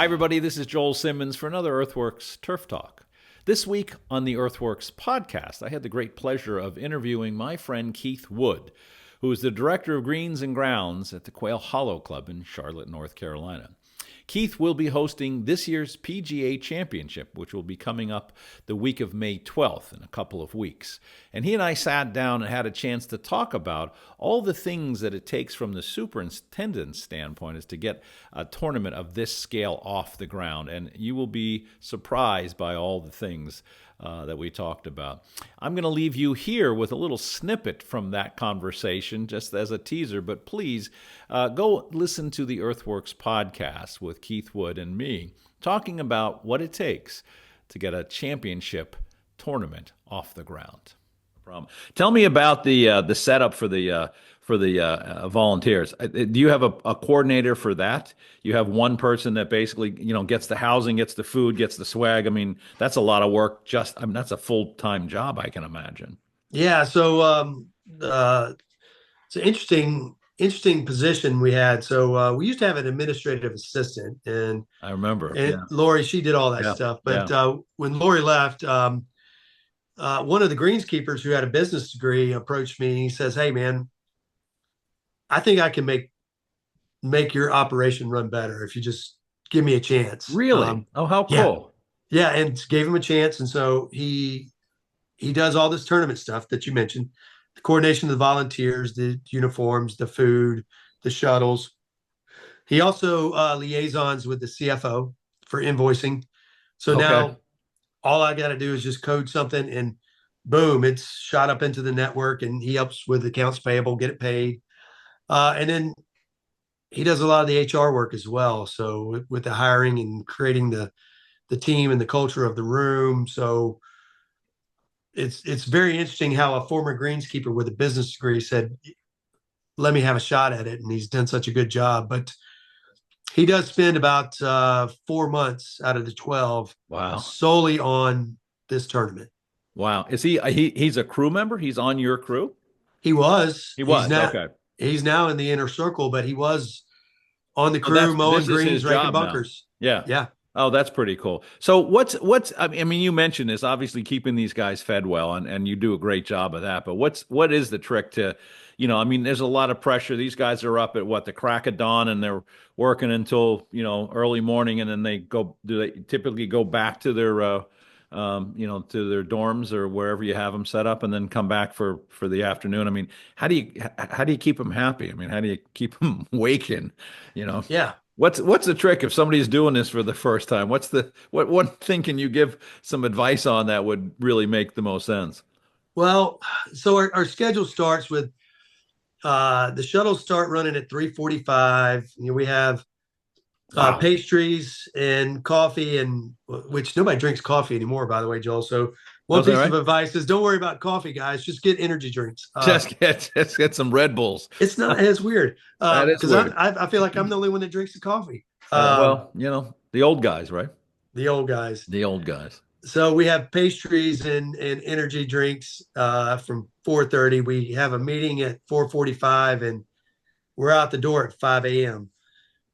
Hi, everybody. This is Joel Simmons for another EarthWorks Turf Talk. This week on the EarthWorks podcast, I had the great pleasure of interviewing my friend Keith Wood, who is the director of greens and grounds at the Quail Hollow Club in Charlotte, North Carolina. Keith will be hosting this year's PGA Championship, which will be coming up the week of May 12th in a couple of weeks. And he and I sat down and had a chance to talk about all the things that it takes from the superintendent's standpoint is to get a tournament of this scale off the ground. And you will be surprised by all the things that we talked about. I'm going to leave you here with a little snippet from that conversation just as a teaser, but please go listen to the EarthWorks podcast with Keith Wood and me talking about what it takes to get a championship tournament off the ground. Tell me about the setup for the volunteers. Do you have a coordinator for that? You have one person that basically, gets the housing, gets the food, gets the swag. I mean, that's a lot of work. That's a full-time job, I can imagine. Yeah, so it's an interesting position we had. So we used to have an administrative assistant, and I remember. Yeah. Lori, she did all that stuff. But when Lori left, one of the greenskeepers who had a business degree approached me. He says, "Hey, man, I think I can make your operation run better if you just give me a chance." Really? Oh, how cool. Yeah, and gave him a chance. And so he does all this tournament stuff that you mentioned, the coordination of the volunteers, the uniforms, the food, the shuttles. He also liaisons with the CFO for invoicing. So now all I got to do is just code something and boom, it's shot up into the network, and he helps with accounts payable, get it paid. And then he does a lot of the HR work as well. So with the hiring and creating the team and the culture of the room. So it's very interesting how a former greenskeeper with a business degree said, "Let me have a shot at it." And he's done such a good job. But he does spend about 4 months out of the 12 solely on this tournament. Wow. Is he's a crew member? He's on your crew? He was. Okay. He's now in the inner circle, but he was on the crew mowing greens, raking bunkers. Yeah. Yeah. Oh, that's pretty cool. So I mean, you mentioned this, obviously keeping these guys fed well, and you do a great job of that, but what is the trick to, I mean, there's a lot of pressure. These guys are up at the crack of dawn, and they're working until, early morning, and then do they typically go back to their, to their dorms or wherever you have them set up, and then come back for the afternoon? I mean, how do you keep them happy? I mean, how do you keep them waking, Yeah. What's the trick if somebody's doing this for the first time? What one thing can you give some advice on that would really make the most sense? Well, so our schedule starts with the shuttles start running at 3:45. We have pastries and coffee, and which nobody drinks coffee anymore, by the way, Joel. So one piece of advice is don't worry about coffee, guys. Just get energy drinks. Just get some Red Bulls. It's not as weird because weird. I feel like I'm the only one that drinks the coffee. The old guys, right? The old guys. The old guys. So we have pastries and energy drinks from 4:30. We have a meeting at 4:45, and we're out the door at 5 a.m.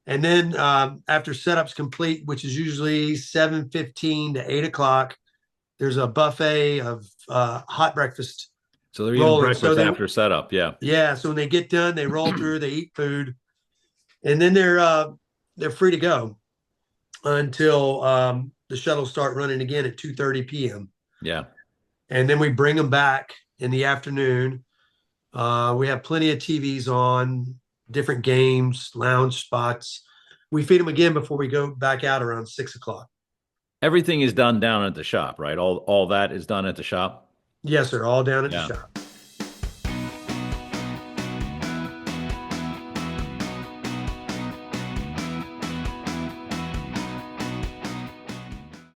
And then after setup's complete, which is usually 7:15 to 8 o'clock, there's a buffet of hot breakfast. So they're eating breakfast after setup, yeah. Yeah, so when they get done, they roll through, they eat food, and then they're free to go until the shuttles start running again at 2:30 p.m. Yeah. And then we bring them back in the afternoon. We have plenty of TVs on, different games, lounge spots. We feed them again before we go back out around 6 o'clock. Everything is done down at the shop, right? All that is done at the shop? Yes, sir. All down at the shop.